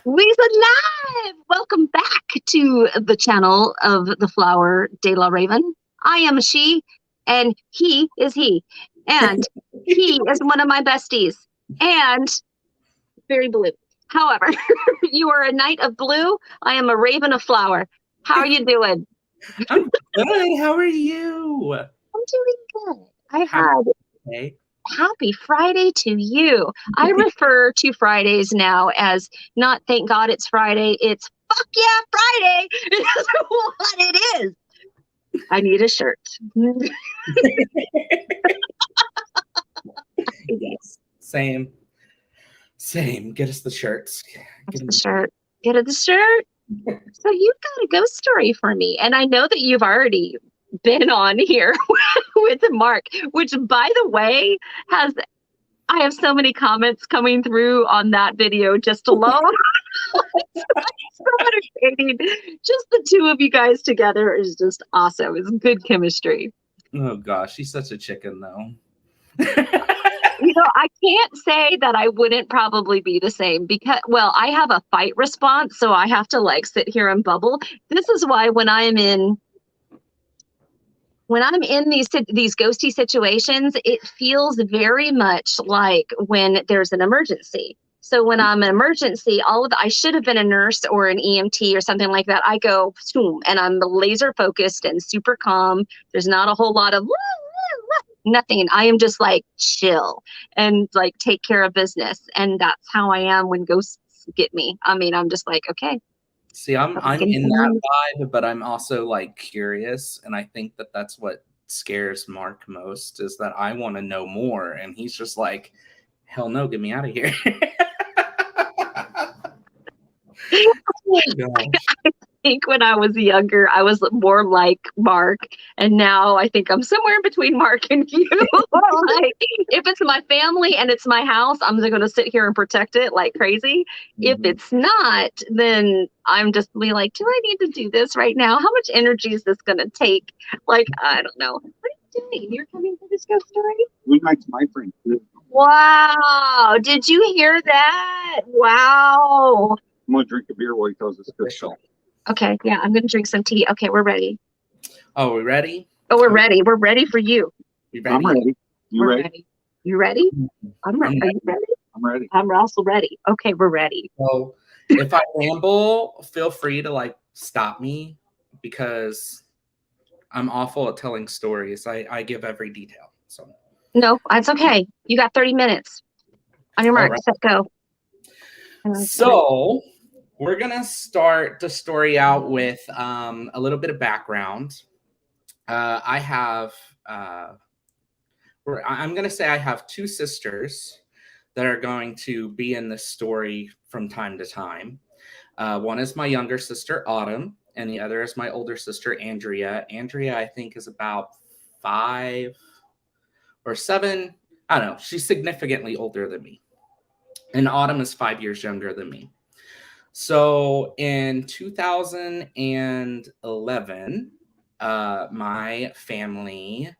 Lisa Live! Welcome back to the channel of the Flower de la Raven. I am a she, and he is he. And he is one of my besties, and very blue. However, you are a knight of blue. I am a raven of flower. How are you doing? I'm good. How are you? I'm doing good. I had Hey. Happy Friday to you. I refer to Fridays now as not thank God it's Friday. It's fuck yeah, Friday is what it is. I need a shirt. Yes. Same. Get us the shirts. Get the shirt. Get it the shirt. So you've got a ghost story for me. And I know that you've already been on here with Mark, which by the way I have so many comments coming through on that video just alone. So entertaining. Just the two of you guys together is just awesome. It's good chemistry. Oh gosh, she's such a chicken though. I can't say that I wouldn't probably be the same because, well, I have a fight response, so I have to like sit here and bubble. This is why when I'm in these ghosty situations, it feels very much like when there's an emergency. So when I'm an emergency, I should have been a nurse or an EMT or something like that. I go boom, and I'm laser focused and super calm. There's not a whole lot of nothing. I am just like chill and like take care of business, and that's how I am when ghosts get me. I mean, I'm just like, okay. See, I'm in that vibe, but I'm also like curious, and I think that that's what scares Mark most is that I want to know more, and he's just like, hell no, get me out of here. I think when I was younger, I was more like Mark, and now I think I'm somewhere in between Mark and you. Like, if it's my family and it's my house, I'm going to sit here and protect it like crazy. If it's not, then I'm just be like, do I need to do this right now? How much energy is this going to take? Like, I don't know. What are you doing? You're coming for this ghost story? Knightt's my friend too. Wow! Did you hear that? Wow! I'm gonna drink a beer while he tells us good story. Okay, yeah, I'm gonna drink some tea. Okay, we're ready. Oh, we ready? Oh, we're ready. We're ready for you. We ready? I'm ready. You ready? You ready? I'm ready. Are you ready? I'm ready. I'm also ready. Okay, we're ready. So if I ramble, feel free to like stop me because I'm awful at telling stories. I give every detail. So no, it's okay. You got 30 minutes. On your mark, set, go. So we're gonna start the story out with a little bit of background. I have I'm gonna say I have two sisters that are going to be in this story from time to time. One is my younger sister, Autumn, and the other is my older sister, Andrea. Andrea, I think, is about 5 or 7. I don't know. She's significantly older than me. And Autumn is 5 years younger than me. So in 2011, my family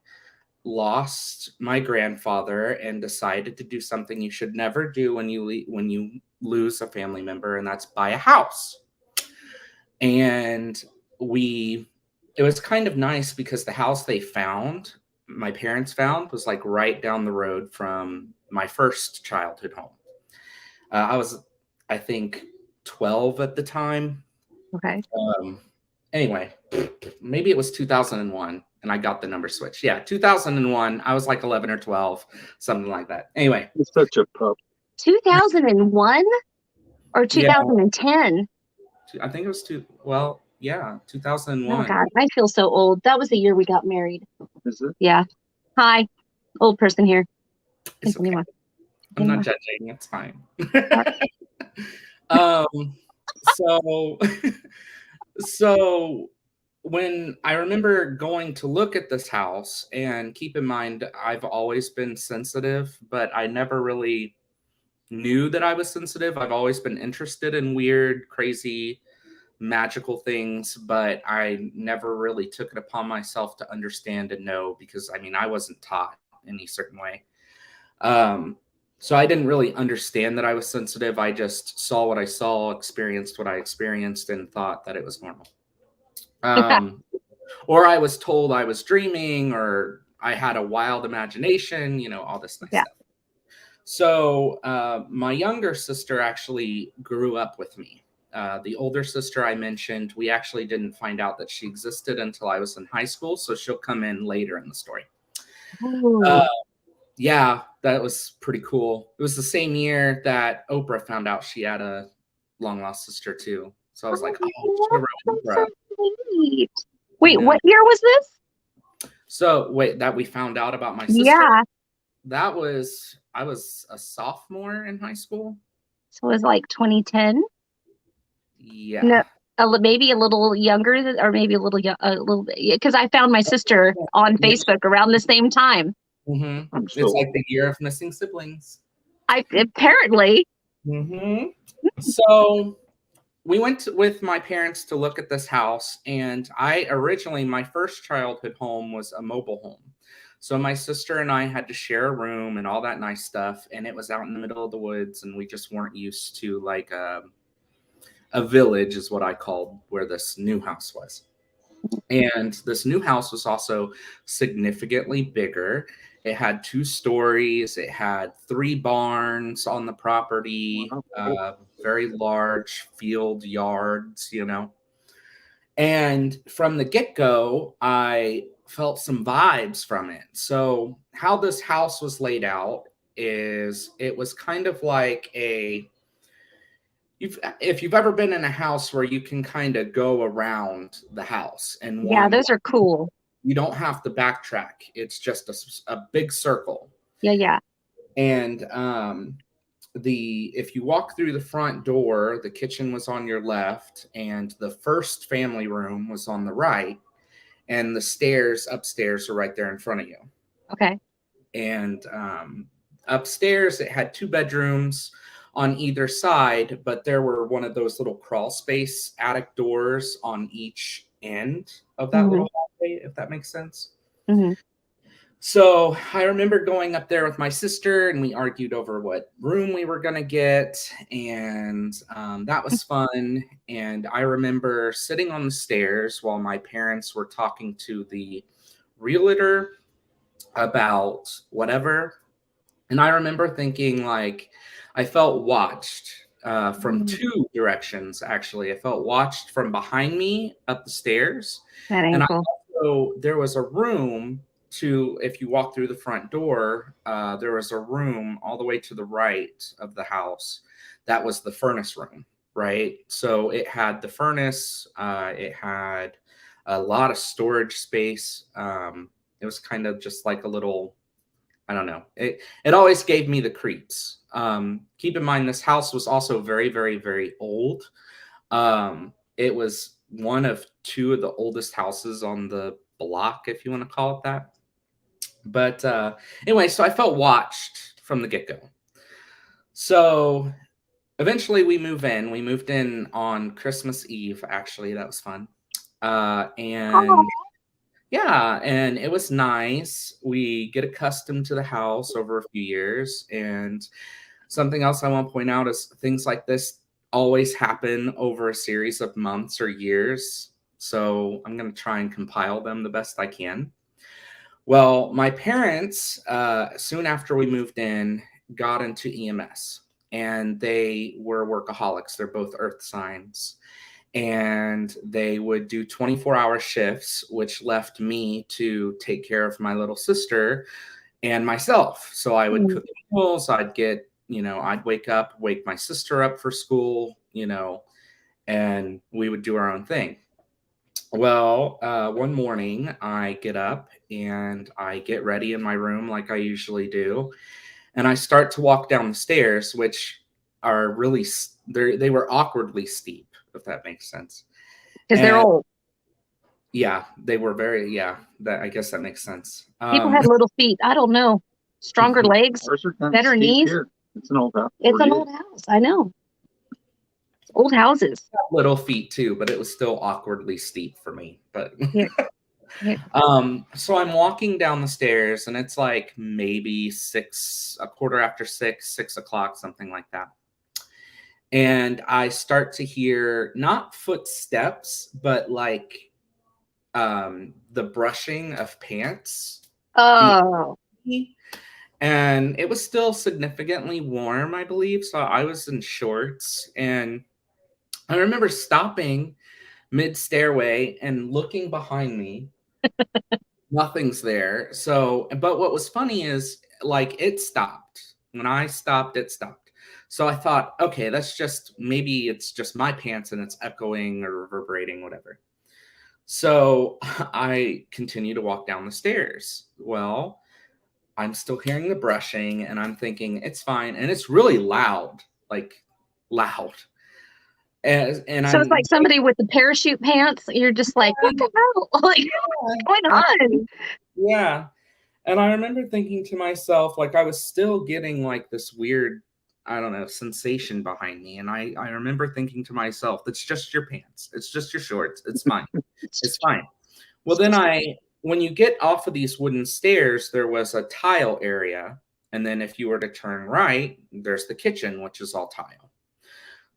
lost my grandfather and decided to do something you should never do when you lose a family member, and that's buy a house. And it was kind of nice because the house my parents found, was like right down the road from my first childhood home. I was, I think, 12 at the time. Okay. Anyway, maybe it was 2001. And I got the number switched. Yeah, 2001. I was like 11 or 12, something like that. Anyway. It's such a pup. 2001 or 2010? Yeah. I think it was 2001. Oh, God, I feel so old. That was the year we got married. Is it? Yeah. Hi, old person here. It's okay. I'm not judging. It's fine. So when I remember going to look at this house, and keep in mind, I've always been sensitive, but I never really knew that I was sensitive. I've always been interested in weird, crazy, magical things, but I never really took it upon myself to understand and know because, I mean, I wasn't taught any certain way. So I didn't really understand that I was sensitive. I just saw what I saw, experienced what I experienced, and thought that it was normal. Or I was told I was dreaming, or I had a wild imagination, all this nice Yeah. stuff. So my younger sister actually grew up with me. The older sister I mentioned, we actually didn't find out that she existed until I was in high school, so she'll come in later in the story. Ooh. Yeah, that was pretty cool. It was the same year that Oprah found out she had a long lost sister too. So I was like, oh, should have wrote That's so Oprah. sweet. I Wait, know. what year was this? So wait, that we found out about my sister? Yeah. I was a sophomore in high school. So it was like 2010. Yeah. No, maybe a little younger, or maybe a little bit, because I found my sister on Yeah. Facebook around the same time. Mm-hmm. I'm It's still like the year of missing siblings. I apparently. Mm-hmm. So we went with my parents to look at this house, and my first childhood home was a mobile home. So my sister and I had to share a room and all that nice stuff, and it was out in the middle of the woods, and we just weren't used to like a village is what I called where this new house was. And this new house was also significantly bigger. It had 2 stories. It had 3 barns on the property, very large field yards. And from the get go, I felt some vibes from it. So, how this house was laid out is it was kind of like if you've ever been in a house where you can kind of go around the house and Yeah, those are cool. you don't have to backtrack. It's just a big circle. Yeah. And if you walk through the front door, the kitchen was on your left, and the first family room was on the right, and the stairs upstairs are right there in front of you. Okay. And upstairs, it had 2 bedrooms on either side, but there were one of those little crawl space attic doors on each end of that little hallway, if that makes sense. Mm-hmm. So I remember going up there with my sister, and we argued over what room we were going to get. And that was fun. And I remember sitting on the stairs while my parents were talking to the realtor about whatever. And I remember thinking, like, I felt watched from 2 directions, actually. I felt watched from behind me up the stairs. That ain't cool. There was a room if you walk through the front door, there was a room all the way to the right of the house. That was the furnace room, right? So it had the furnace. It had a lot of storage space. It was kind of just like a little, I don't know. It always gave me the creeps. Keep in mind, this house was also very, very, very old. It was one of 2 of the oldest houses on the block, if you want to call it that. But anyway, so I felt watched from the get-go. So eventually we move in. We moved in on Christmas Eve, actually. That was fun. Yeah, and it was nice. We get accustomed to the house over a few years. And something else I want to point out is things like this always happen over a series of months or years. So I'm going to try and compile them the best I can. Well, my parents, soon after we moved in, got into EMS, and they were workaholics. They're both earth signs. And they would do 24-hour shifts, which left me to take care of my little sister and myself. So I would cook meals. I'd wake my sister up for school, and we would do our own thing. Well, one morning I get up and I get ready in my room like I usually do. And I start to walk down the stairs, which are they were awkwardly steep, if that makes sense. Because they're old. Yeah, they were I guess that makes sense. People had little feet. I don't know. Stronger legs, better knees. Here. It's an old house. It's an old house. I know. Old houses. Little feet too, but it was still awkwardly steep for me. But Here. So I'm walking down the stairs, and it's like maybe 6, a quarter after 6, 6 o'clock, something like that. And I start to hear not footsteps, but like the brushing of pants. Oh. And it was still significantly warm, I believe. So I was in shorts, and I remember stopping mid stairway and looking behind me. Nothing's there. So, but what was funny is like it stopped. When I stopped, it stopped. So I thought, okay, that's just maybe it's just my pants and it's echoing or reverberating, whatever. So I continue to walk down the stairs. Well, I'm still hearing the brushing and I'm thinking it's fine. And it's really loud, like loud. And So it's I'm like somebody with the parachute pants. You're just like, what the hell? Like, what's going on? Yeah. And I remember thinking to myself, like I was still getting like this weird, I don't know, sensation behind me. And I remember thinking to myself, it's just your pants. It's just your shorts. It's fine. It's fine. Well, then when you get off of these wooden stairs, there was a tile area. And then if you were to turn right, there's the kitchen, which is all tile.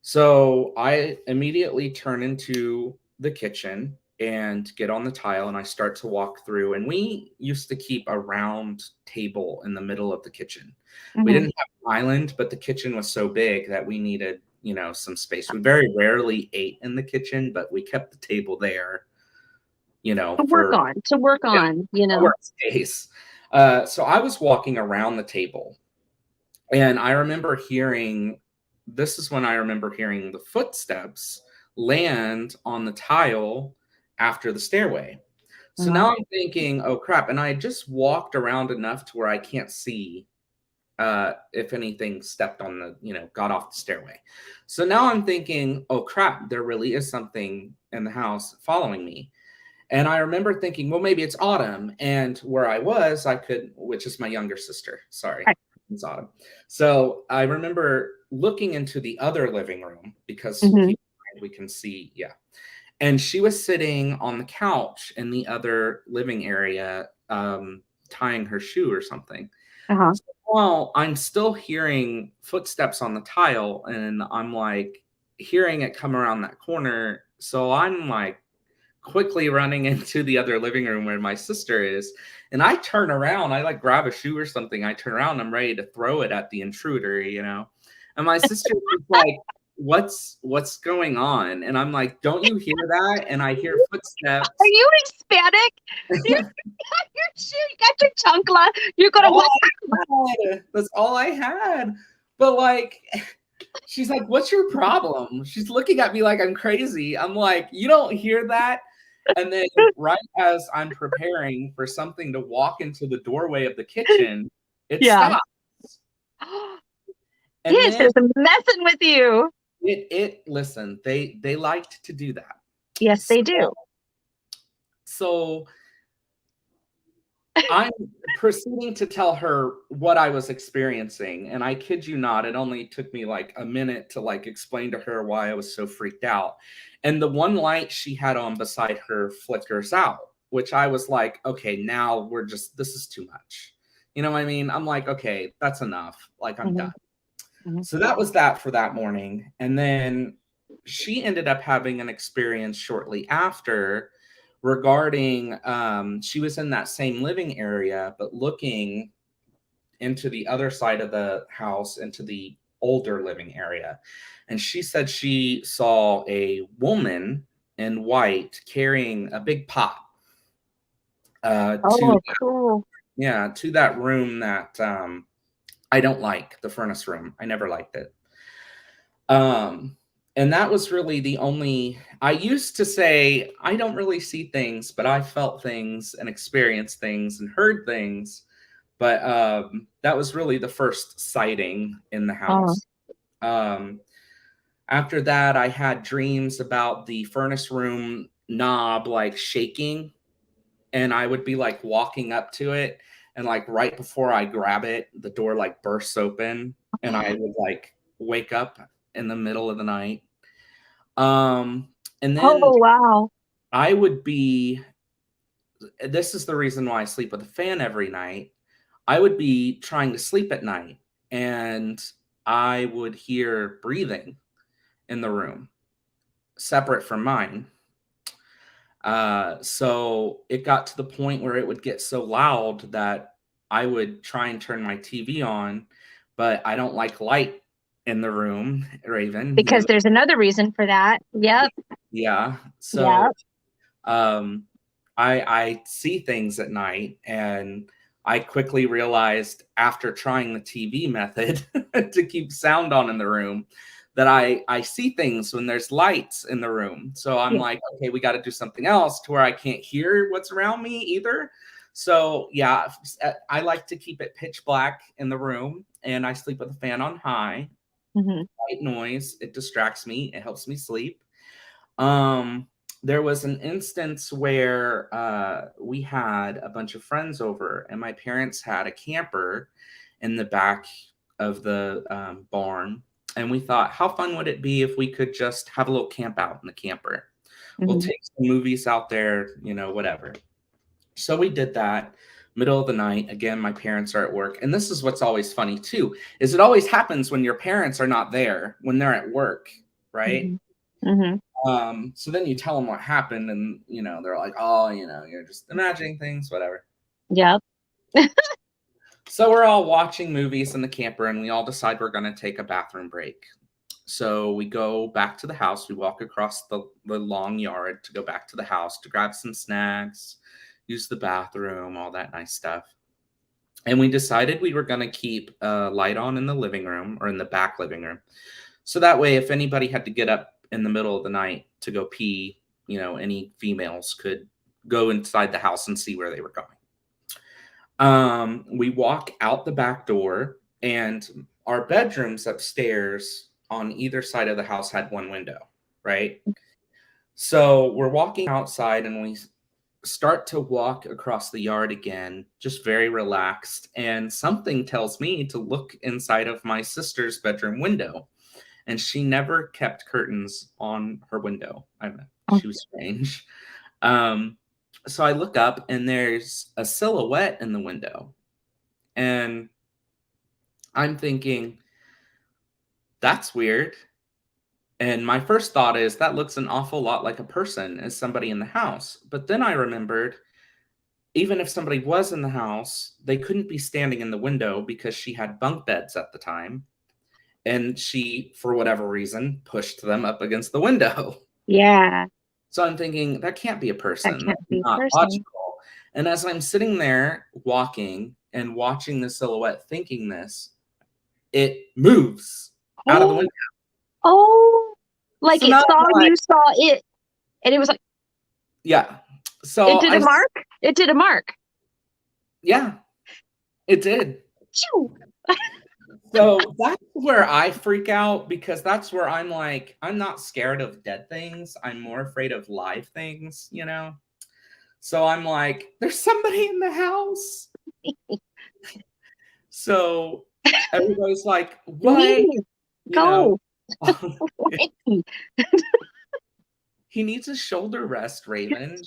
So I immediately turn into the kitchen and get on the tile, and I start to walk through. And we used to keep a round table in the middle of the kitchen. We didn't have an island, but the kitchen was so big that we needed, some space. We very rarely ate in the kitchen, but we kept the table there, To work on, workspace. So I was walking around the table, and I remember this is when I remember hearing the footsteps land on the tile after the stairway. So now I'm thinking, oh crap. And I just walked around enough to where I can't see if anything stepped on got off the stairway. So now I'm thinking, oh crap, there really is something in the house following me. And I remember thinking, well, maybe it's Autumn. And where I was, which is my younger sister. Sorry, it's Autumn. So I remember looking into the other living room because we can see, yeah. And she was sitting on the couch in the other living area, tying her shoe or something. Uh-huh. So, well, I'm still hearing footsteps on the tile, and I'm like hearing it come around that corner. So I'm like quickly running into the other living room where my sister is, and I turn around, I like grab a shoe or something, I turn around, I'm ready to throw it at the intruder, and my sister is like, what's going on? And I'm like, don't you hear that? And I hear footsteps. Are you Hispanic? You got your shoe, you got your chancla, you're gonna walk. That's all I had. But like, she's like, what's your problem? She's looking at me like I'm crazy. I'm like, you don't hear that? And then right as I'm preparing for something to walk into the doorway of the kitchen, it stops. And yes, then, it's messing with you. Listen, they liked to do that. Yes, they do. So I'm proceeding to tell her what I was experiencing, and I kid you not, it only took me like a minute to like explain to her why I was so freaked out. And the one light she had on beside her flickers out, which I was like, okay, now this is too much. You know what I mean? I'm like, okay, that's enough. Like, I'm done. So that was that for that morning. And then she ended up having an experience shortly after regarding she was in that same living area, but looking into the other side of the house, into the older living area. And she said she saw a woman in white carrying a big pot cool. To that room that I don't like, the furnace room. I never liked it. And that was really the only, I used to say, I don't really see things, but I felt things and experienced things and heard things. But that was really the first sighting in the house. After that, I had dreams about the furnace room knob like shaking. And I would be like walking up to it. And like right before I grab it, the door like bursts open. And I would like wake up in the middle of the night. And then wow. I would be this is the reason why I sleep with a fan every night. I would be trying to sleep at night and I would hear breathing in the room separate from mine. So it got to the point where it would get so loud that I would try and turn my TV on, but I don't like light in the room, Raven. Because there's another reason for that. Yep. Yeah. So Yep. I see things at night, and I quickly realized after trying the TV method to keep sound on in the room that I see things when there's lights in the room. So I'm like, okay, we got to do something else to where I can't hear what's around me either. So yeah, I like to keep it pitch black in the room, and I sleep with a fan on high. White noise, it distracts me, it helps me sleep. There was an instance where we had a bunch of friends over, and my parents had a camper in the back of the barn. And we thought, how fun would it be if we could just have a little camp out in the camper? We'll take some movies out there, whatever. So we did that. Middle of the night. Again, my parents are at work. And this is what's always funny too, is it always happens when your parents are not there, when they're at work, right? So then you tell them what happened, and they're like, oh, you're just imagining things, whatever. Yep. So we're all watching movies in the camper, and we all decide we're going to take a bathroom break. So we go back to the house. We walk across the long yard to go back to the house to grab some snacks, use the bathroom, all that nice stuff. And we decided we were going to keep a light on in the living room, or in the back living room. So that way, if anybody had to get up in the middle of the night to go pee, any females could go inside the house and see where they were going. We walk out the back door, and our bedrooms upstairs on either side of the house had one window, right? So we're walking outside, and we start to walk across the yard again, just very relaxed. And something tells me to look inside of my sister's bedroom window. And she never kept curtains on her window. She was strange. So I look up, and there's a silhouette in the window. And I'm thinking, that's weird. And my first thought is, that looks an awful lot like a person, as somebody in the house. But then I remembered, even if somebody was in the house, they couldn't be standing in the window because she had bunk beds at the time. And she, for whatever reason, pushed them up against the window. Yeah. So I'm thinking, that can't be a person. That can't be a That's not person. logical. And as I'm sitting there walking and watching the silhouette thinking this, it moves out of the window. Oh, like So it now saw I'm like, you saw it, and it was like, yeah. So it did a mark? It did a mark. Yeah, it did. Phew. So that's where I freak out, because that's where I'm like, I'm not scared of dead things. I'm more afraid of live things, So I'm like, there's somebody in the house. So everybody's like, what? Go. He needs a shoulder rest, Raven.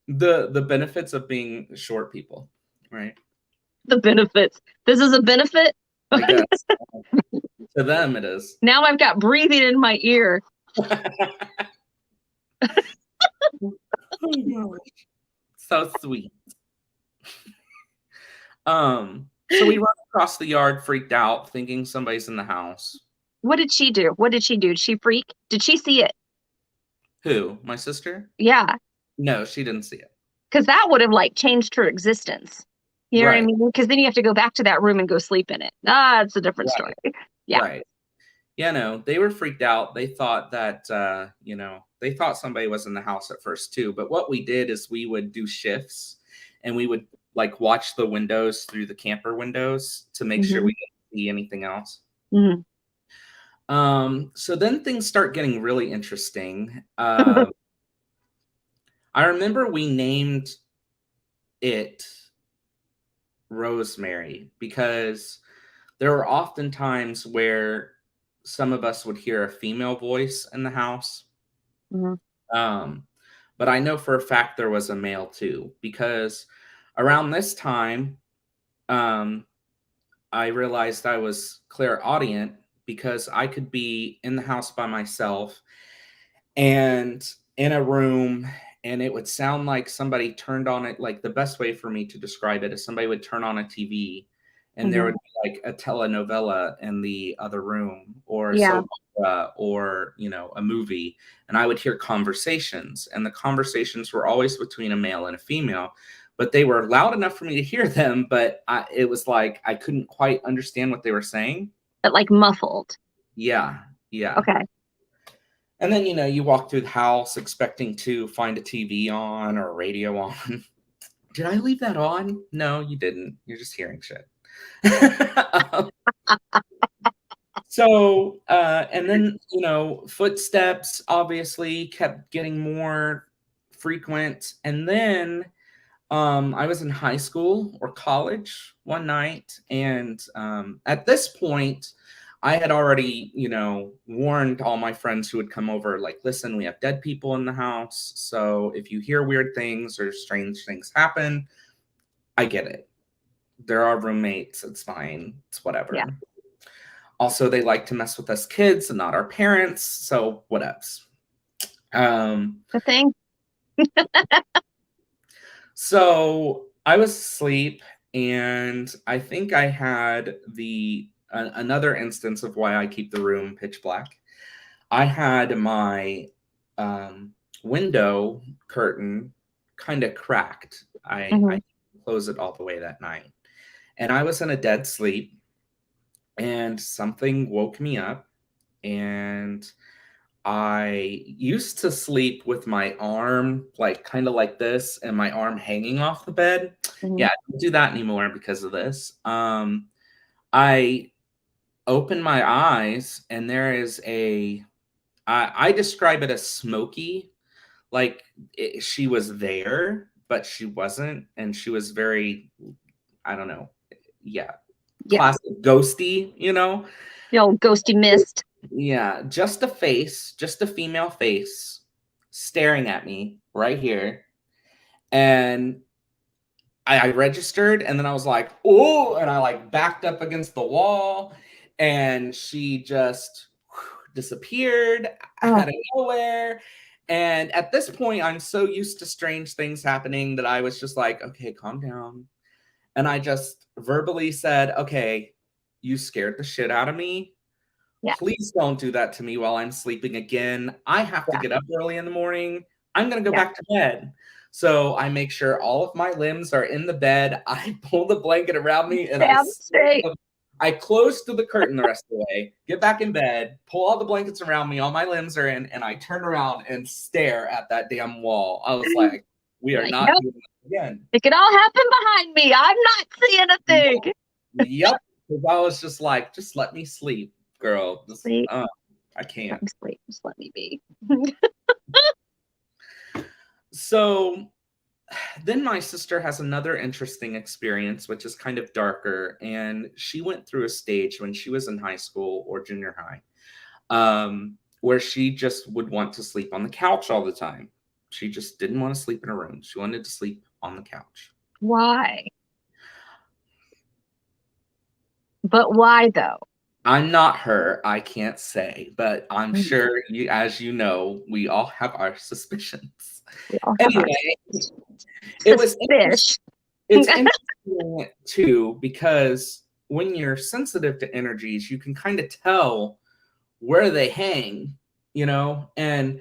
The benefits of being short people, right? The benefits. This is a benefit? I guess. To them, it is. Now I've got breathing in my ear. So sweet. So we run across the yard, freaked out, thinking somebody's in the house. What did she do? Did she freak? Did she see it? Who? My sister? Yeah. No, she didn't see it. Because that would have changed her existence. You know what I mean? Because then you have to go back to that room and go sleep in it. It's a different story. Yeah. Right. Yeah, no, they were freaked out. They thought that, they thought somebody was in the house at first too. But what we did is we would do shifts, and we would watch the windows through the camper windows to make sure we didn't see anything else. So then things start getting really interesting. I remember we named it Rosemary, because there were often times where some of us would hear a female voice in the house. Mhm. But I know for a fact there was a male too, because around this time, I realized I was clairaudient because I could be in the house by myself and in a room, and it would sound like somebody turned on it. Like, the best way for me to describe it is somebody would turn on a TV and there would Mhm. be like a telenovela in the other room, or a Yeah. soap opera, or a movie, and I would hear conversations, and the conversations were always between a male and a female, but they were loud enough for me to hear them, but it was like I couldn't quite understand what they were saying. But like muffled. Yeah, yeah. Okay. And then, you walk through the house expecting to find a TV on or a radio on. Did I leave that on? No, you didn't. You're just hearing shit. Um, and then, footsteps obviously kept getting more frequent. And then I was in high school or college one night. And at this point, I had already, warned all my friends who would come over, like, listen, we have dead people in the house. So if you hear weird things or strange things happen, I get it. They're our roommates. It's fine. It's whatever. Yeah. Also, they like to mess with us kids and not our parents. So whatevs. The thing. So I was asleep, and I think I had another instance of why I keep the room pitch black. I had my window curtain kind of cracked. I closed it all the way that night, and I was in a dead sleep, and something woke me up, and I used to sleep with my arm like kind of like this and my arm hanging off the bed. Yeah, I don't do that anymore because of this. I open my eyes and there is I describe it as smoky, like she was there, but she wasn't. And she was very, I don't know. Yeah. Classic ghosty, The old ghosty mist. Yeah, just a face, just a female face staring at me right here. And I registered, and then I was like, oh, and I like backed up against the wall, and she just disappeared out of nowhere. And at this point, I'm so used to strange things happening that I was just like, okay, calm down. And I just verbally said, okay, you scared the shit out of me. Yeah. Please don't do that to me while I'm sleeping again. I have to get up early in the morning. I'm going to go back to bed. So I make sure all of my limbs are in the bed. I pull the blanket around me and I close to the curtain the rest of the way, get back in bed, pull all the blankets around me, all my limbs are in, and I turn around and stare at that damn wall. I was like, we are not doing this again. It could all happen behind me. I'm not seeing a thing. Yep. Because I was just like, just let me sleep, girl. Just, I can't. Let me sleep. Just let me be. So then my sister has another interesting experience, which is kind of darker. And she went through a stage when she was in high school or junior high, where she just would want to sleep on the couch all the time. She just didn't want to sleep in a room. She wanted to sleep on the couch. Why? But why though? I'm not her. I can't say, but I'm sure you, as you know, we all have our suspicions. Anyway, it was interesting. It's interesting too, because when you're sensitive to energies, you can kind of tell where they hang, and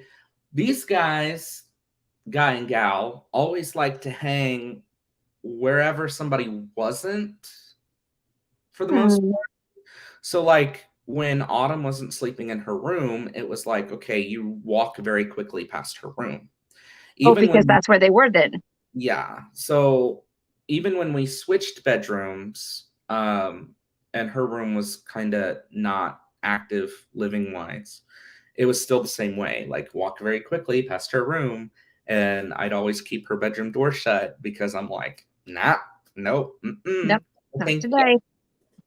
these guys, guy and gal, always like to hang wherever somebody wasn't for the most part. So like when Autumn wasn't sleeping in her room, it was like, okay, you walk very quickly past her room. Because that's where they were then. Yeah. So even when we switched bedrooms, and her room was kind of not active living wise, it was still the same way. Like, walk very quickly past her room, and I'd always keep her bedroom door shut because I'm like, nah, nope, Nope, not today.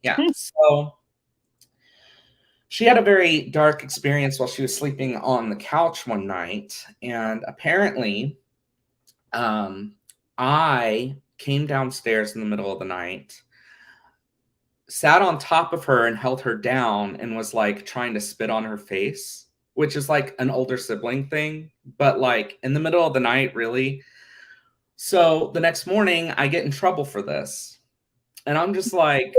Yeah. So she had a very dark experience while she was sleeping on the couch one night, and apparently, I came downstairs in the middle of the night, sat on top of her and held her down and was like trying to spit on her face, which is like an older sibling thing, but like in the middle of the night, really. So the next morning, I get in trouble for this. And I'm just like,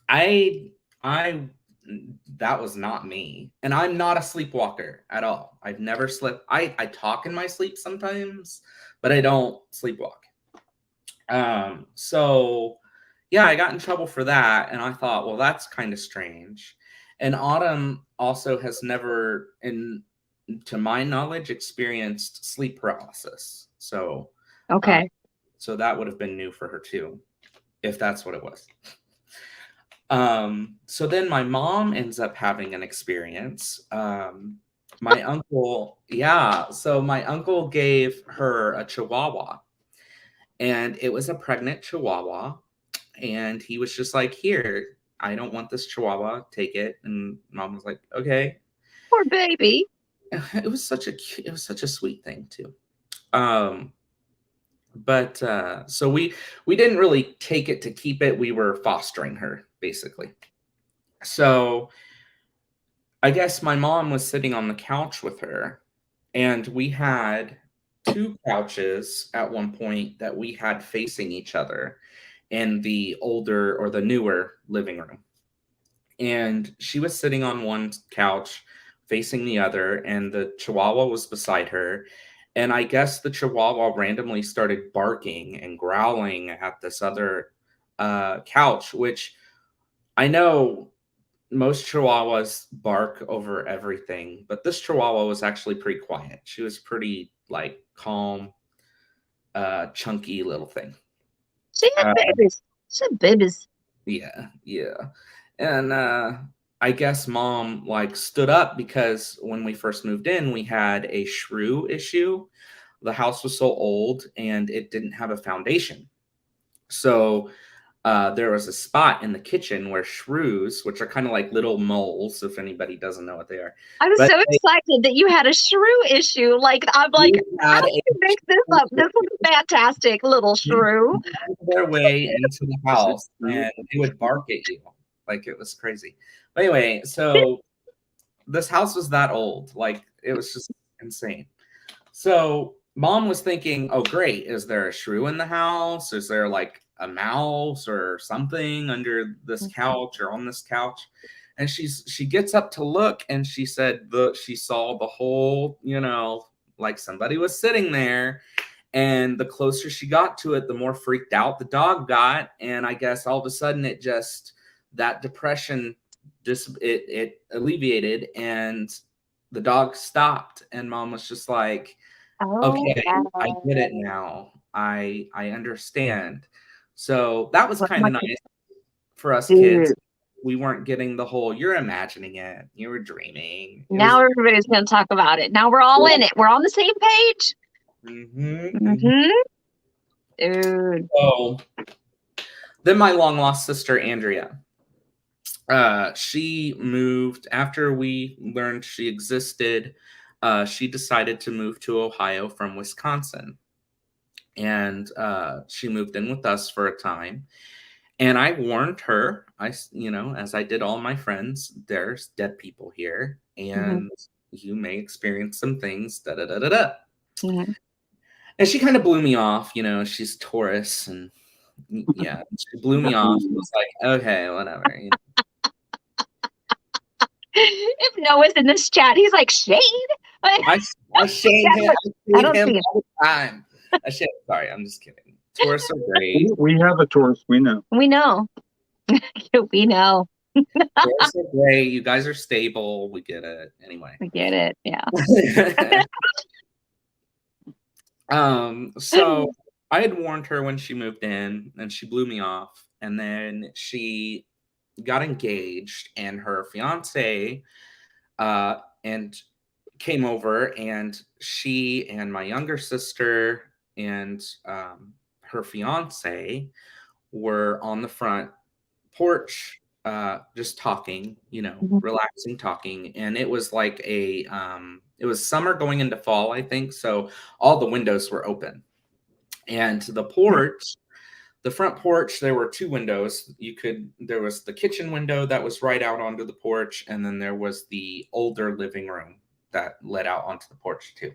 I, I, that was not me. And I'm not a sleepwalker at all. I've never slept. I talk in my sleep sometimes, but I don't sleepwalk. So yeah, I got in trouble for that. And I thought, well, that's kind of strange. And Autumn also has never, to my knowledge, experienced sleep paralysis. So, Okay. so that would have been new for her too, if that's what it was. So then my mom ends up having an experience. My uncle, yeah, so my uncle gave her a chihuahua, and it was a pregnant chihuahua, and he was just like, "Here, I don't want this chihuahua, take it." And mom was like, "Okay." Poor baby. It was such a sweet thing too. Um, but so we didn't really take it to keep it. We were fostering her basically. So I guess my mom was sitting on the couch with her, and we had two couches at one point that we had facing each other in the older or the newer living room. And she was sitting on one couch facing the other, and the chihuahua was beside her. And I guess the chihuahua randomly started barking and growling at this other couch, which I know most chihuahuas bark over everything, but this chihuahua was actually pretty quiet. She was pretty like calm, chunky little thing. She had Uh, babies. She had babies. yeah. And I guess mom like stood up because when we first moved in, we had a shrew issue. The house was so old and it didn't have a foundation. So there was a spot in the kitchen where shrews, which are kind of like little moles, if anybody doesn't know what they are, I was but so excited that you had a shrew issue. Like, I'm like, how had did you make this up? This is fantastic, little shrew. their way into the house and they would bark at you like it was crazy. But anyway, so this house was that old, like it was just insane. So mom was thinking, oh, great. Is there a shrew in the house? Is there like a mouse or something under this couch or on this couch? And she gets up to look and she said she saw the whole, like somebody was sitting there. And the closer she got to it, the more freaked out the dog got. And I guess all of a sudden that depression just it alleviated and the dog stopped. And mom was just like, Oh, okay, I get it now. I understand. So that was what kind of nice for us kids. dude. We weren't getting the whole "you're imagining it, you were dreaming." It Now was everybody's going to talk about it. Now we're all in it. We're on the same page. mm-hmm. Mm-hmm. Dude. So then my long lost sister Andrea, she moved after we learned she existed. She decided to move to Ohio from Wisconsin, and she moved in with us for a time. And I warned her, as I did all my friends, there's dead people here, Mm-hmm. and you may experience some things, da da da da da. Mm-hmm. And she kind of blew me off, she's Taurus, and yeah, she blew me off. It was like, okay, whatever. If Noah's in this chat, he's like, Shade? I shade him. I I shade don't him see him. all the time. Sorry, I'm just kidding. Taurus are great. We have a Taurus, we know. We know. We know. Taurus are great. You guys are stable. We get it. Anyway. We get it. Yeah. So I had warned her when she moved in and she blew me off. And then she got engaged and her fiance and came over, and she and my younger sister and her fiance were on the front porch just talking, Mhm. relaxing, talking. And it was like it was summer going into fall, I think. So all the windows were open. And the porch, the front porch, there were two windows. There was the kitchen window that was right out onto the porch. And then there was the older living room that led out onto the porch too,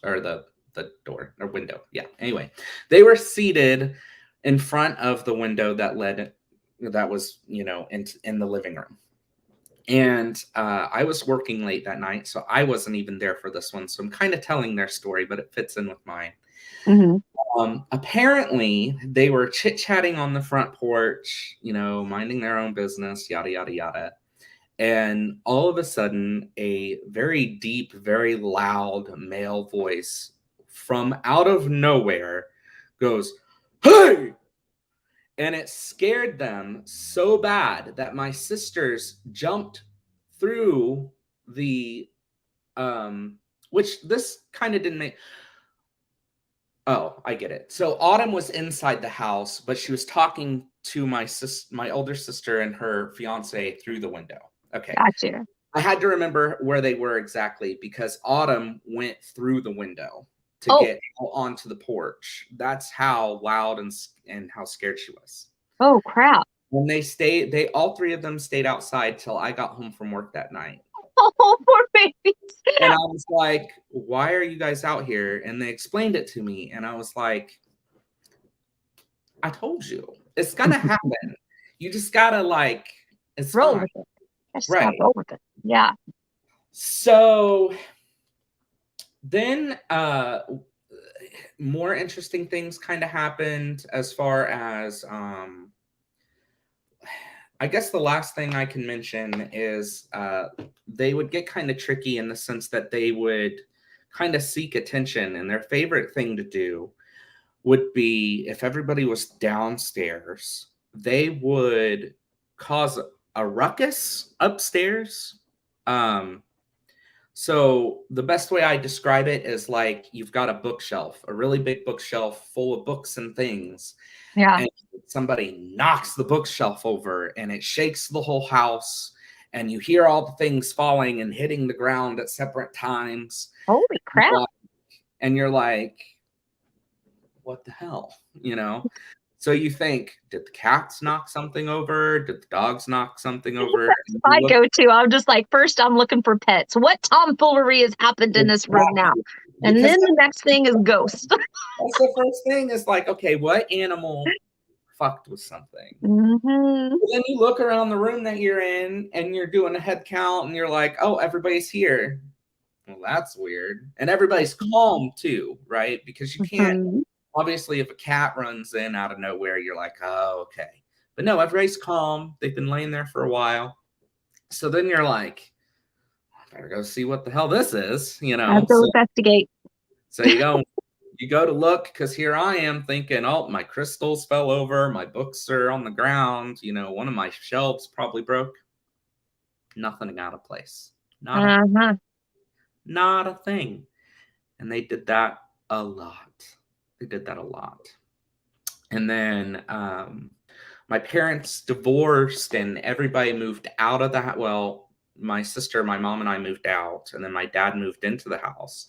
or the door or window. Yeah. Anyway, they were seated in front of the window that was, in the living room. And I was working late that night, so I wasn't even there for this one. So I'm kind of telling their story, but it fits in with mine. Mhm. Apparently, they were chit-chatting on the front porch, minding their own business, yada, yada, yada. And all of a sudden, a very deep, very loud male voice from out of nowhere goes, "Hey!" And it scared them so bad that my sisters jumped through the which this kind of didn't make. Oh, I get it. So Autumn was inside the house, but she was talking to my older sister and her fiance through the window. Okay. Gotcha. I had to remember where they were exactly because Autumn went through the window to Oh, get onto the porch. That's how loud and how scared she was. oh crap. When they all three of them stayed outside till I got home from work that night. Oh, poor babies. And I was like, "Why are you guys out here?" And they explained it to me, and I was like, "I told you. It's gonna happen. You just gotta it's Roll fine." with it. I just gotta Right. roll with it. Yeah. So then more interesting things kind of happened as far as I guess the last thing I can mention is they would get kind of tricky in the sense that they would kind of seek attention, and their favorite thing to do would be if everybody was downstairs, they would cause a ruckus upstairs. Um, so the best way I describe it is like you've got a bookshelf, a really big bookshelf full of books and things, Yeah. and somebody knocks the bookshelf over and it shakes the whole house, and you hear all the things falling and hitting the ground at separate times. Holy crap. And you're like, what the hell? So you think, did the cats knock something over? Did the dogs knock something over? That's my go-to. I'm just like, first I'm looking for pets. What tomfoolery has happened in this room now? And Because then the next thing is ghosts. that's the first thing is like, okay, what animal fucked with something? Mm-hmm. Then you look around the room that you're in and you're doing a head count and you're like, oh, everybody's here. Well, that's weird. And everybody's calm too, right? Because you can't, Mm-hmm. obviously, if a cat runs in out of nowhere, you're like, oh, okay. But no, everybody's calm. They've been laying there for a while. So then you're like, I better go see what the hell this is, I have to investigate. So you go to look because here I am thinking, oh, my crystals fell over, my books are on the ground, one of my shelves probably broke. Nothing out of place. Not a thing. And they did that a lot. And then my parents divorced and everybody moved out of that. Well, my sister, my mom, and I moved out, and then my dad moved into the house.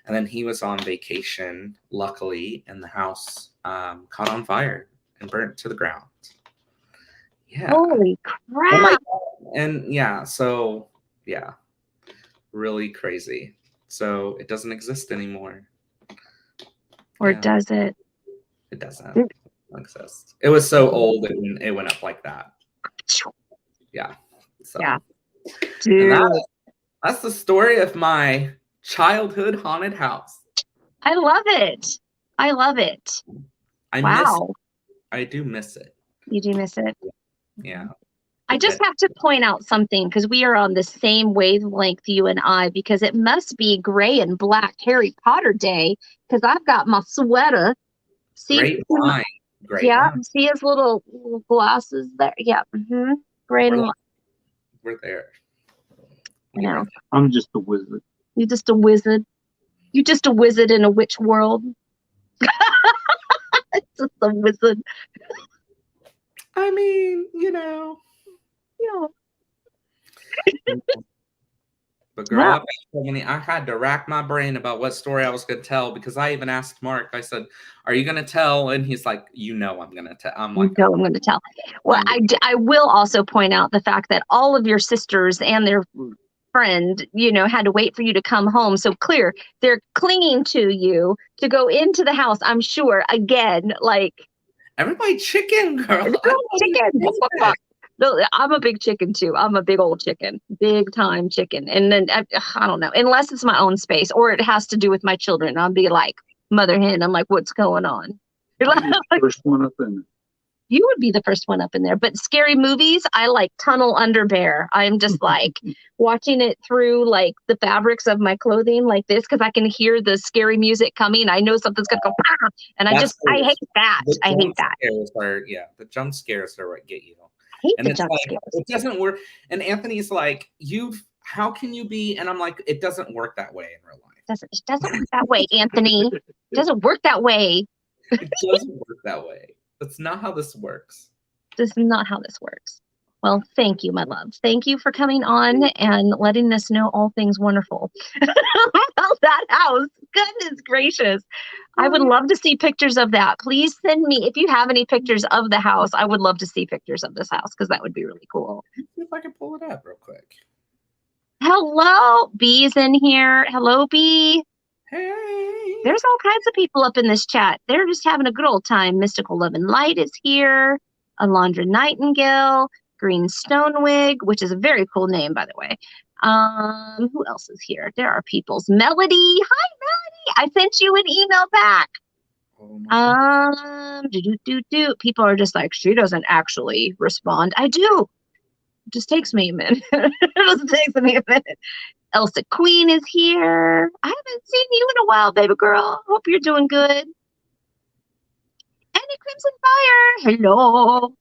And then he was on vacation, luckily, and the house caught on fire and burnt to the ground. Yeah. Holy crap. And yeah, so yeah, really crazy. So it doesn't exist anymore. Or does it? It doesn't exist. It was so old it went up like that. Yeah. So yeah. Dude. That's the story of my childhood haunted house. I love it. I love it. Wow. I do miss it. You do miss it? Yeah. I just have to point out something because we are on the same wavelength, you and I, because it must be gray and black Harry Potter day because I've got my sweater. See, great line. Great yeah, line. see his little glasses there. Yeah, great line. We're there. I know. I'm just a wizard. You're just a wizard. You're just a wizard in a witch world. Just a wizard. I mean, Yeah. But girl, Well, I've got so many. I had to rack my brain about what story I was going to tell because I even asked Mark. I said, "Are you going to tell?" And he's like, "You know, I'm going to tell." I'm like, I'm going to tell. Well, I will also point out the fact that all of your sisters and their friend, had to wait for you to come home. So clear, they're clinging to you to go into the house. I'm sure. Again, like everybody chicken, girl. chicken. No, I'm a big chicken too. I'm a big old chicken, big time chicken. And then I don't know, unless it's my own space or it has to do with my children. I'll be like mother hen. I'm like, what's going on? First one up in. You would be the first one up in there. But scary movies, I like tunnel under bear. I'm just like watching it through like the fabrics of my clothing like this because I can hear the scary music coming. I know something's gonna go, and I hate that. I hate that. The jump scares are what get you. I hate and the it's jump like, scares. It doesn't work. And Anthony's like, how can you be? And I'm like, it doesn't work that way in real life. It doesn't work that way, Anthony. It doesn't work that way. It doesn't work that way. That's not how this works. This is not how this works. Well, thank you, my love. Thank you for coming on and letting us know all things wonderful about that house. Goodness gracious. I would love to see pictures of that. Please send me, if you have any pictures of the house, I would love to see pictures of this house because that would be really cool. Let's see if I can pull it up real quick. Hello, Bee's in here. Hello, Bee. Hey. There's all kinds of people up in this chat. They're just having a good old time. Mystical Love and Light is here. Alondra Nightingale. Green Stonewig, which is a very cool name, by the way. Who else is here? There are people's Melody. Hi, Melody. I sent you an email back. People are just like, she doesn't actually respond. I do. It just takes me a minute. It just takes me a minute. Elsa Queen is here. I haven't seen you in a while, baby girl. Hope you're doing good. Annie Crimson Fire. Hello.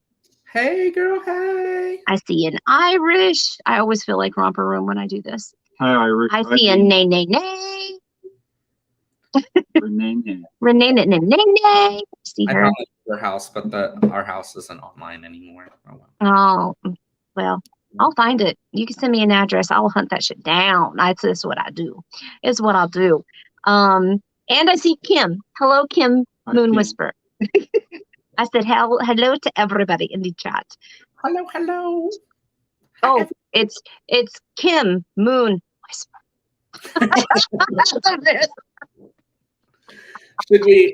Hey, girl. Hey. I see an Irish. I always feel like Romper Room when I do this. Hi, Irish. I see a nay, nay, nay. Renee. Renee, nay, nay, nay, nay. See her. I found their house, but our house isn't online anymore. Oh, well, I'll find it. You can send me an address. I'll hunt that shit down. That's what I do. It's what I'll do. And I see Kim. Hello, Kim Moon Whisper. I said hello to everybody in the chat. Hello, hello. Oh, it's Kim Moon Whisper.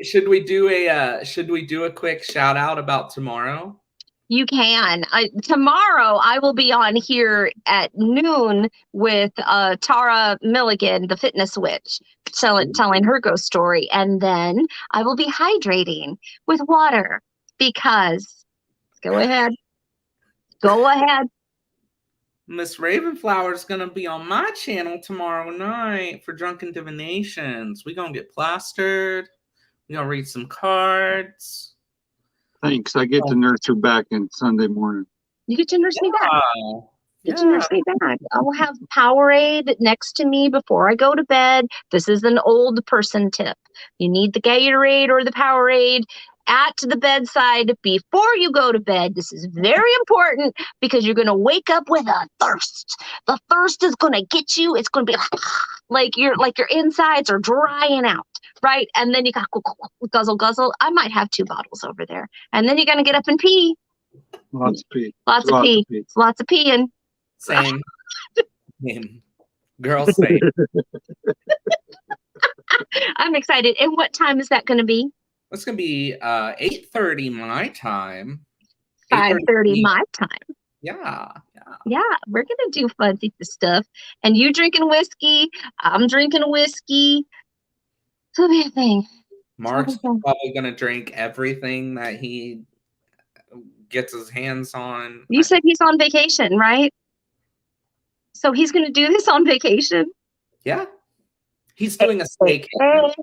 Should we do a quick shout out about tomorrow? You can. Tomorrow I will be on here at noon with Tara Milligan, the fitness witch, telling her ghost story. And then I will be hydrating with water because, go ahead. Miss Ravenflower is going to be on my channel tomorrow night for Drunken Divinations. We're going to get plastered. We're going to read some cards. Thanks. I get to nurse her back on Sunday morning. You get to nurse me back. Get to nurse me back. I will have Powerade next to me before I go to bed. This is an old person tip. You need the Gatorade or the Powerade at the bedside before you go to bed. This is very important because you're going to wake up with a thirst. The thirst is going to get you. It's going to be like your insides are drying out, right? And then you got guzzle, guzzle. I might have 2 bottles over there. And then you're going to get up and pee. Lots of pee. Lots of pee. Lots of peeing. Same. Girl, same. I'm excited. And what time is that going to be? It's going to be 8:30 my time. 5:30 my time. Yeah. We're going to do fancy stuff. And you drinking whiskey. I'm drinking whiskey. It'll be a thing. Mark's probably going to drink everything that he gets his hands on. You said he's on vacation, right? So he's going to do this on vacation? Yeah. He's doing a staycation.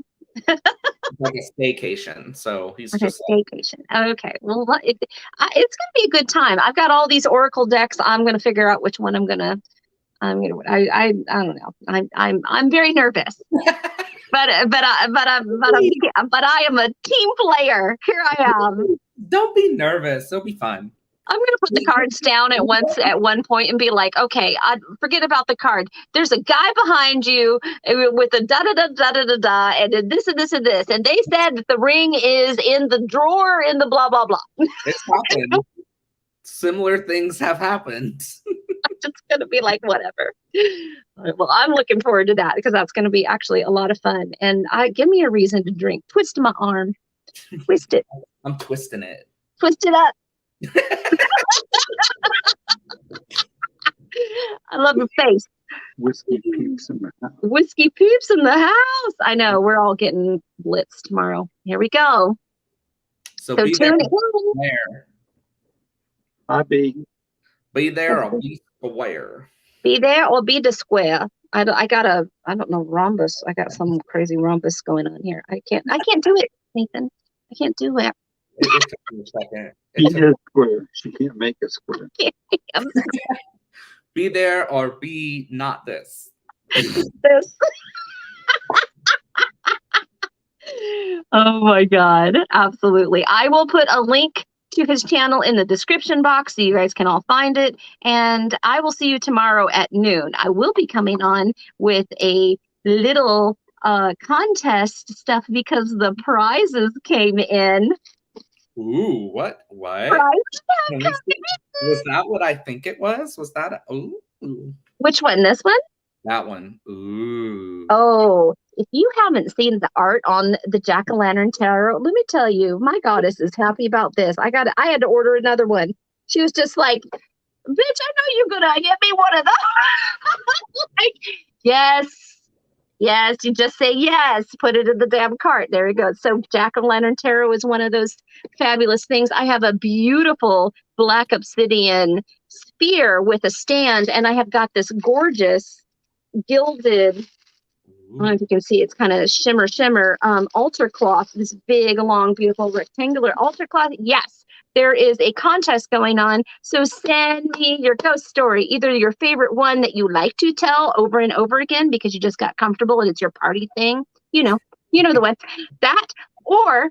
Like a staycation. So he's just a staycation. Okay. Well, it's going to be a good time. I've got all these Oracle decks. I'm going to figure out which one I don't know. I'm very nervous. But I am a team player. Here I am. Don't be nervous. It'll be fun. I'm going to put the cards down at one point and be like, okay, forget about the card. There's a guy behind you with a da-da-da-da-da-da-da, and this and this and this. And they said that the ring is in the drawer in the blah, blah, blah. It's happened. Similar things have happened. I'm just going to be like, whatever. Well, I'm looking forward to that because that's going to be actually a lot of fun. And give me a reason to drink. Twist my arm. Twist it. I'm twisting it. Twist it up. I love your face. Whiskey peeps in the house. Whiskey peeps in the house. I know. We're all getting blitzed tomorrow. Here we go. So be tune there. Be there or be aware. Be there or be the square. I don't know, rhombus. I got some crazy rhombus going on here. I can't do it, Nathan. I can't do it. It took me a second. Be a square. She can't make a square. Be there or be not this. This. Oh my God. Absolutely. I will put a link to his channel in the description box so you guys can all find it. And I will see you tomorrow at noon. I will be coming on with a little contest stuff because the prizes came in. Ooh, what? Was that what I think it was? Was that ooh? Which one? This one? That one. Ooh. Oh, if you haven't seen the art on the Jack-o'-lantern tarot, let me tell you, my goddess is happy about this. I had to order another one. She was just like, bitch, I know you're gonna get me one of those. Like, yes, you just say yes, put it in the damn cart. There you go. So Jack-o'-lantern tarot is one of those fabulous things. I have a beautiful black obsidian sphere with a stand, and I have got this gorgeous gilded, I don't know if you can see, it's kind of shimmer altar cloth, this big, long, beautiful rectangular altar cloth. Yes, there is a contest going on. So send me your ghost story, either your favorite one that you like to tell over and over again because you just got comfortable and it's your party thing. You know the way. That, or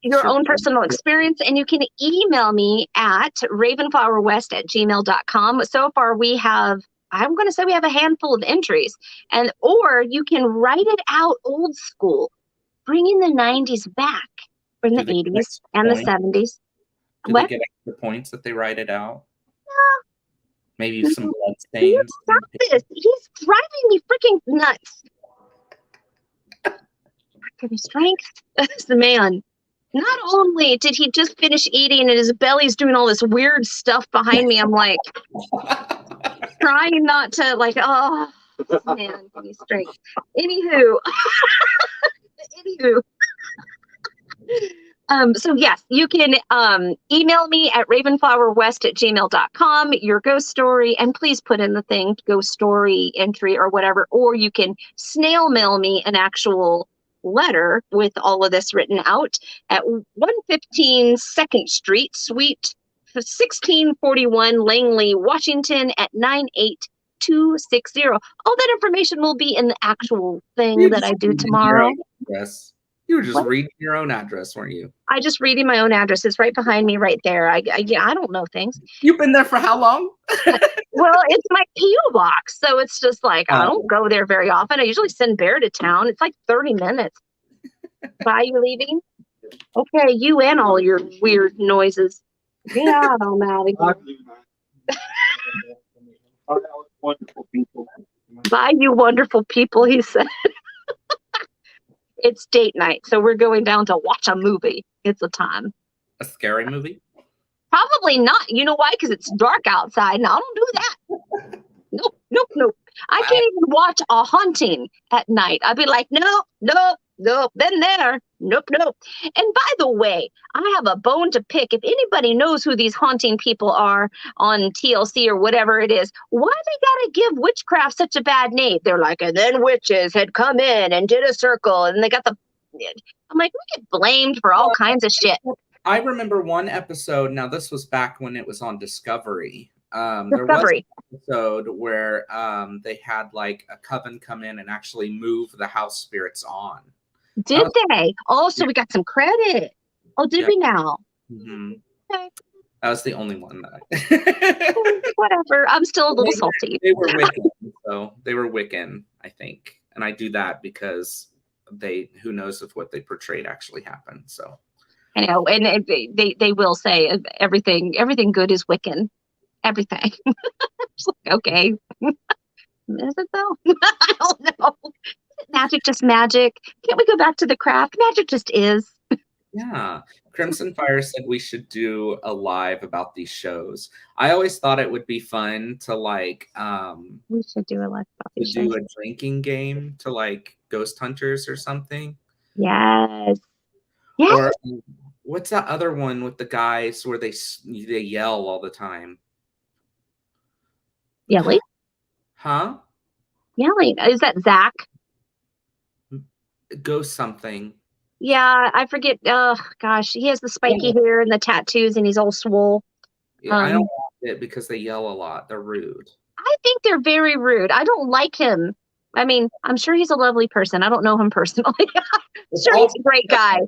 your own personal experience, and you can email me at ravenflowerwest@gmail.com. So far I'm going to say we have a handful of entries, or you can write it out old school, bringing the 90s back, bring the 80s and the 70s. Do they get extra points if they write it out? Yeah. Maybe some blood stains. Stop this. He's driving me freaking nuts. Give me strength. That's the man. Not only did he just finish eating and his belly's doing all this weird stuff behind me, I'm like trying not to oh man, give me strength. Anywho. So yes, you can email me at ravenflowerwest@gmail.com, your ghost story, and please put in the thing, ghost story entry or whatever, or you can snail mail me an actual letter with all of this written out at 115 2nd Street, Suite 1641, Langley, Washington at 98260. All that information will be in the actual thing that I do tomorrow. Yes. You were just reading your own address, weren't you? I just reading my own address. It's right behind me right there. I don't know things. You've been there for how long? Well, it's my P.O. box. So it's just like, I don't go there very often. I usually send Bear to town. It's like 30 minutes. Bye, you leaving? Okay, you and all your weird noises. Get out, I'm out of here. Wonderful people. Bye, you wonderful people, he said. It's date night, so we're going down to watch a movie. It's a time. A scary movie? Probably not. You know why? Because it's dark outside. No, I don't do that. Nope. I can't even watch a haunting at night. I'd be like, nope. Been there. Nope. And by the way, I have a bone to pick. If anybody knows who these haunting people are on TLC or whatever it is, why they gotta give witchcraft such a bad name? They're like, and then witches had come in and did a circle, and they got the. I'm like, we get blamed for all kinds of shit. I remember one episode. Now this was back when it was on Discovery. There was an episode where they had like a coven come in and actually move the house spirits on. Did they? Oh, so we got some credit. Oh, did we now? Mm-hmm. Okay. That was the only one that Whatever. I'm still a little salty. They were Wiccan, so they were Wiccan, I think. And I do that because who knows if what they portrayed actually happened. So I know, and they will say everything good is Wiccan. Everything. Like, okay. Is it though? I don't know. Magic just magic. Can't we go back to the craft? Magic just is. Yeah. Crimson Fire said we should do a live about these shows. I always thought it would be fun to we should do a live about these do shows. a drinking game to like Ghost Hunters or something. Yes. Yes. Or what's that other one with the guys where they yell all the time? Yelling? Huh? Yelling. Is that Zach? Ghost something. Yeah, I forget. Oh gosh, he has the spiky hair and the tattoos, and he's all swole. Yeah, I don't like it because they yell a lot. They're rude. I think they're very rude. I don't like him. I mean, I'm sure he's a lovely person. I don't know him personally. Sure, he's a great guy.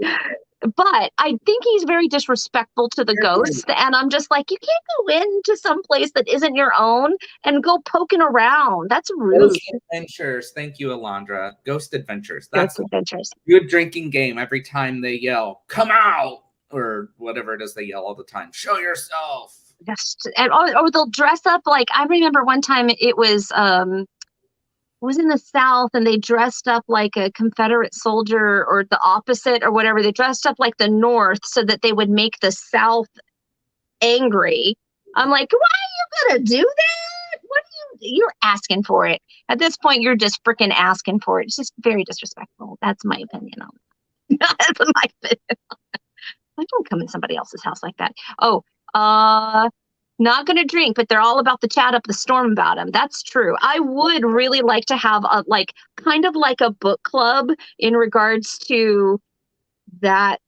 But I think he's very disrespectful to the ghosts. And I'm just like, you can't go into some place that isn't your own and go poking around. That's rude. Ghost Adventures. Thank you, Alondra. Ghost Adventures. That's Ghost Adventures. A good drinking game every time they yell, come out, or whatever it is they yell all the time. Show yourself. Yes. Or they'll dress up like, I remember one time it was in the South, and they dressed up like a Confederate soldier or the opposite or whatever. They dressed up like the North so that they would make the South angry. I'm like, why are you gonna do that? You're asking for it. At this point, you're just freaking asking for it. It's just very disrespectful. That's my opinion on it. That's my opinion on it. I don't come in somebody else's house like that. Oh, not going to drink, but they're all about the chat up the storm about him. That's true. I would really like to have a kind of like a book club in regards to that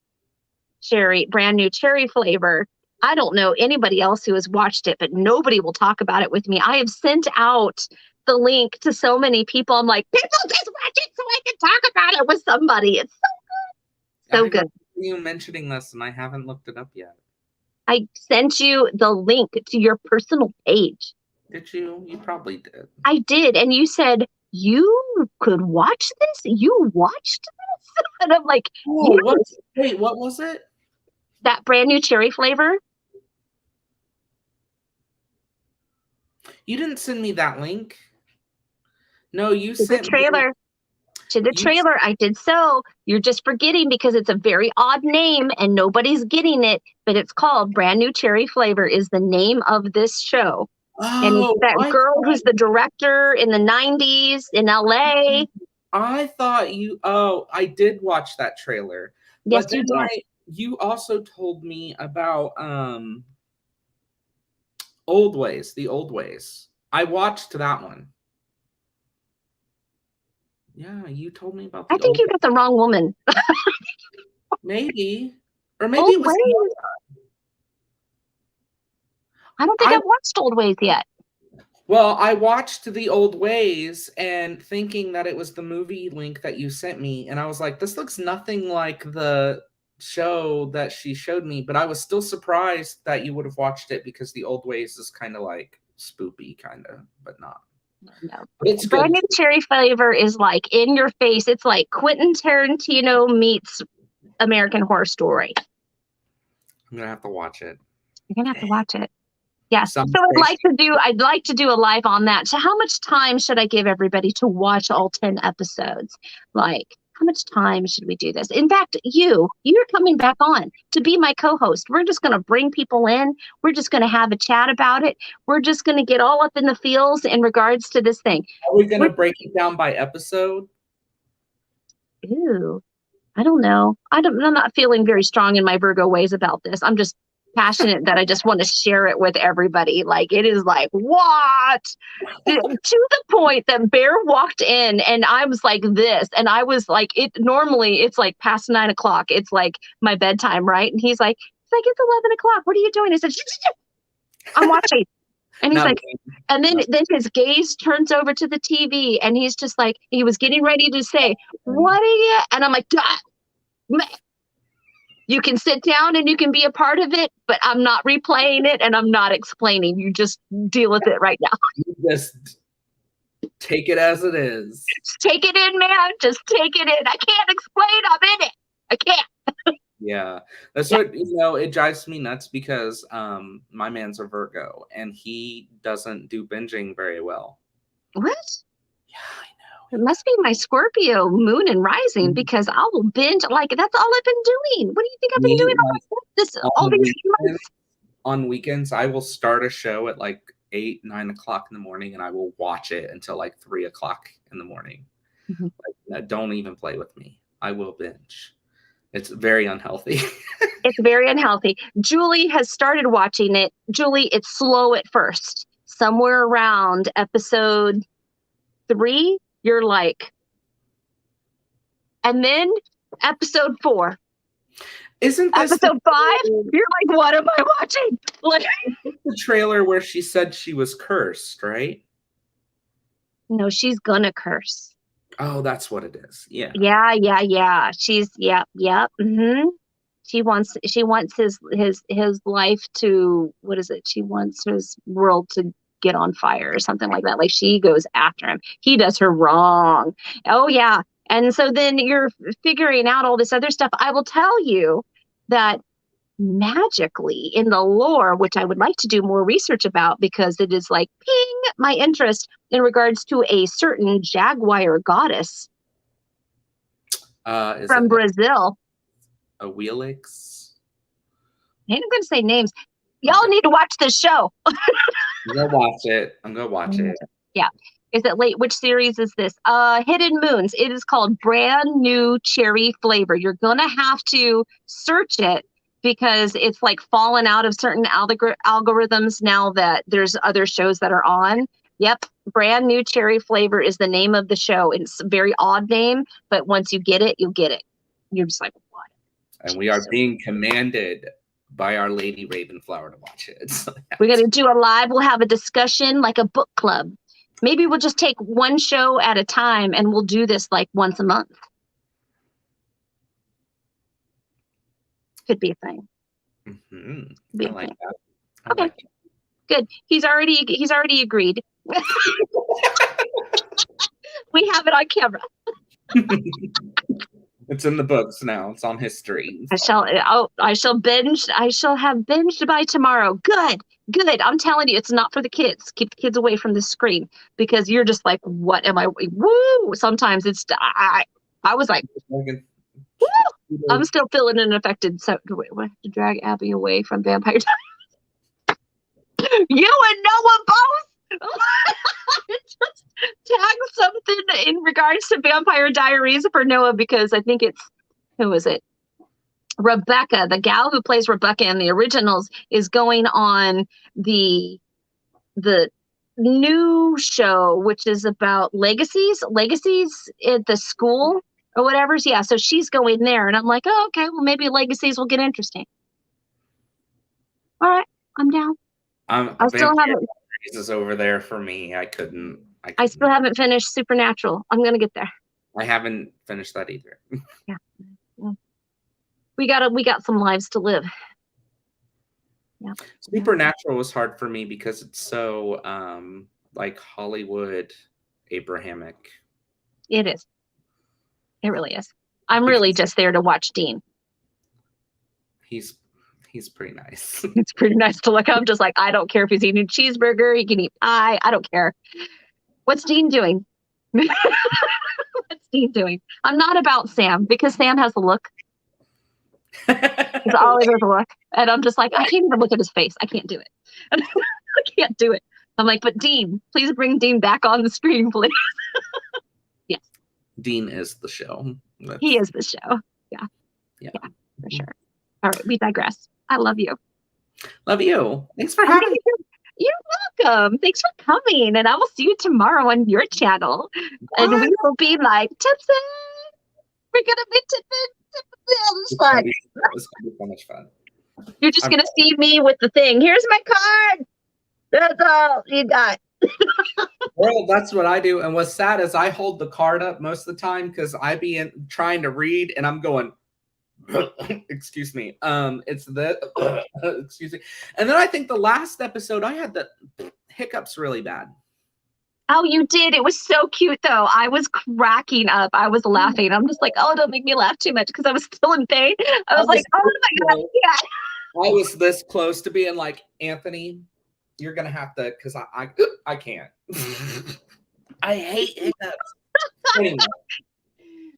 brand new cherry flavor. I don't know anybody else who has watched it, but nobody will talk about it with me. I have sent out the link to so many people. I'm like, people just watch it so I can talk about it with somebody. It's so good. So good. You mentioning this, and I haven't looked it up yet. I sent you the link to your personal page. Did you? You probably did. I did. And you said, you could watch this? You watched this? And I'm like, oh, wait, what was it? That brand new cherry flavor. You didn't send me that link. No, you sent the trailer. To the trailer, I did so. You're just forgetting because it's a very odd name and nobody's getting it, but it's called Brand New Cherry Flavor is the name of this show. Oh, and it's that girl who's the director in the 90s in LA. I thought I did watch that trailer. Yes, you did. You also told me about Old Ways, the Old Ways. I watched that one. Yeah, you told me about. I think you got the wrong woman. Maybe, or maybe it was. I don't think I've watched Old Ways yet. Well, I watched The Old Ways and thinking that it was the movie link that you sent me, and I was like, this looks nothing like the show that she showed me, but I was still surprised that you would have watched it because The Old Ways is kind of like spoopy, kind of, but not. No. It's Brand New Cherry Flavor is like in your face. It's like Quentin Tarantino meets American Horror Story. I'm gonna have to watch it. You're gonna have to watch it. Yes. So I'd like to do a live on that. So how much time should I give everybody to watch all 10 episodes? Like, how much time should we do this? In fact, you're coming back on to be my co-host. We're just going to bring people in. We're just going to have a chat about it. We're just going to get all up in the feels in regards to this thing. Are we going to break it down by episode? Ooh, I don't know. I'm not feeling very strong in my Virgo ways about this. I'm just passionate that I just want to share it with everybody. Like, it is like, what? To the point that Bear walked in and I was like this, and I was like, normally it's like past 9 o'clock. It's like my bedtime, right? And he's like, it's 11 o'clock. What are you doing? I said, I'm watching. And he's like, and then his gaze turns over to the TV and he's just like, he was getting ready to say, what are you? And I'm like, You can sit down and you can be a part of it, but I'm not replaying it and I'm not explaining. You just deal with it right now. You just take it as it is. Just take it in, man. Just take it in. I can't explain. I'm in it. I can't. Yeah, that's what it drives me nuts because my man's a Virgo and he doesn't do binging very well. What? Yeah, I It must be my Scorpio moon and rising because I will binge. Like, that's all I've been doing. What do you think I've been doing all these months? On weekends, I will start a show at like 8, 9 o'clock in the morning and I will watch it until like 3 o'clock in the morning. Mm-hmm. Like, don't even play with me. I will binge. It's very unhealthy. It's very unhealthy. Julie has started watching it. Julie, it's slow at first. Somewhere around episode 3, you're like, and then episode 4. Isn't this episode 5? You're like, what am I watching? Like the trailer where she said she was cursed, right? No, she's gonna curse. Oh, that's what it is. Yeah. Yeah. She's Mm-hmm. She wants his life to, what is it? She wants his world to get on fire or something like that. Like, she goes after him. He does her wrong. Oh yeah. And so then you're figuring out all this other stuff. I will tell you that magically in the lore, which I would like to do more research about because it is like ping my interest in regards to a certain jaguar goddess from Brazil. A Wheelix? I ain't gonna say names. Y'all need to watch this show. I'm gonna watch it. Yeah. Is it late? Which series is this? Hidden Moons. It is called Brand New Cherry Flavor. You're gonna have to search it because it's like fallen out of certain algorithms now that there's other shows that are on. Yep. Brand New Cherry Flavor is the name of the show. It's a very odd name, but once you get it, you'll get it. You're just like, what? And we are being commanded by Our Lady Ravenflower to watch it. So we're going to do a live. We'll have a discussion like a book club. Maybe we'll just take one show at a time and we'll do this like once a month. Could be a thing. Mm-hmm. I like that. Okay. Like that. Good. He's already agreed. We have it on camera. It's in the books now. It's on history. I shall binge. I shall have binged by tomorrow. Good. I'm telling you, it's not for the kids. Keep the kids away from the screen because you're just like, what am I? Woo! Sometimes it's I was like, woo! I'm still feeling unaffected. So wait, what? To drag Abby away from Vampire Diaries. You and Noah both. Just tag something in regards to Vampire Diaries for Noah because I think it's, who is it? Rebecca, the gal who plays Rebecca in the originals, is going on the new show, which is about legacies at the school or whatever. Yeah, so she's going there, and I'm like, oh, okay, well, maybe legacies will get interesting. All right, I'm down. I still haven't. Is over there for me. I still haven't finished Supernatural. I'm gonna get there. I haven't finished that either. Yeah. We got some lives to live. Yeah. Supernatural was hard for me because it's so like Hollywood Abrahamic. It is. It really is. I'm really just there to watch Dean. He's pretty nice. It's pretty nice to look. I'm just like, I don't care if he's eating a cheeseburger. He can eat pie. I don't care. What's Dean doing? What's Dean doing? I'm not about Sam because Sam has a look. He's always has a look. And I'm just like, I can't even look at his face. I can't do it. I can't do it. I'm like, but Dean, please bring Dean back on the screen, please. Yes. Dean is the show. He is the show. Yeah, for sure. All right, we digress. I love you. Love you. Thanks for having me. You're welcome. Thanks for coming. And I will see you tomorrow on your channel. What? And we will be like, tipsy. We're going to be tipping. Fun. It's going to be so much fun. You're just going to see me with the thing. Here's my card. That's all you got. Well, that's what I do. And what's sad is I hold the card up most of the time because I be trying to read and I'm going, excuse me. It's the excuse me. And then I think the last episode I had the hiccups really bad. Oh, you did. It was so cute, though. I was cracking up. I was laughing. I'm just like, oh, don't make me laugh too much because I was still in pain. I was like, oh my God, yeah. I was this close to being like, Anthony, you're gonna have to, because I can't. I hate hiccups. Anyway.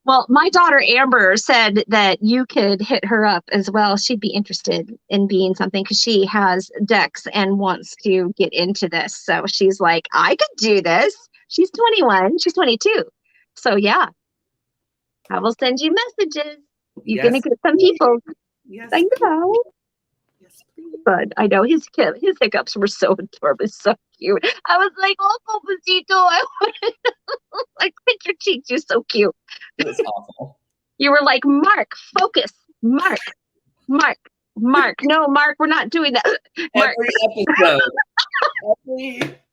Well, my daughter Amber said that you could hit her up as well. She'd be interested in being something because she has Dex and wants to get into this. So she's like, I could do this. She's 21. She's 22. So yeah, I will send you messages. You're gonna get some people. Yes, I know. Yes, please. But I know his hiccups were so adorable, so cute. I was like, oh, Pobrecito, I wanted to like pinch your cheeks. You're so cute. It was awful. You were like, Mark, focus. Mark. No, Mark, we're not doing that. Mark. Every episode.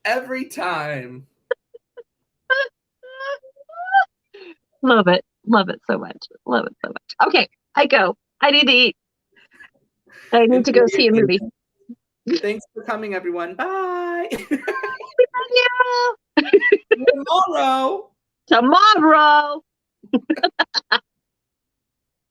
every time. Love it. Love it so much. Love it so much. Okay, I go. I need to eat. I need to go see a movie. Thanks for coming, everyone. Bye. We love you. Tomorrow.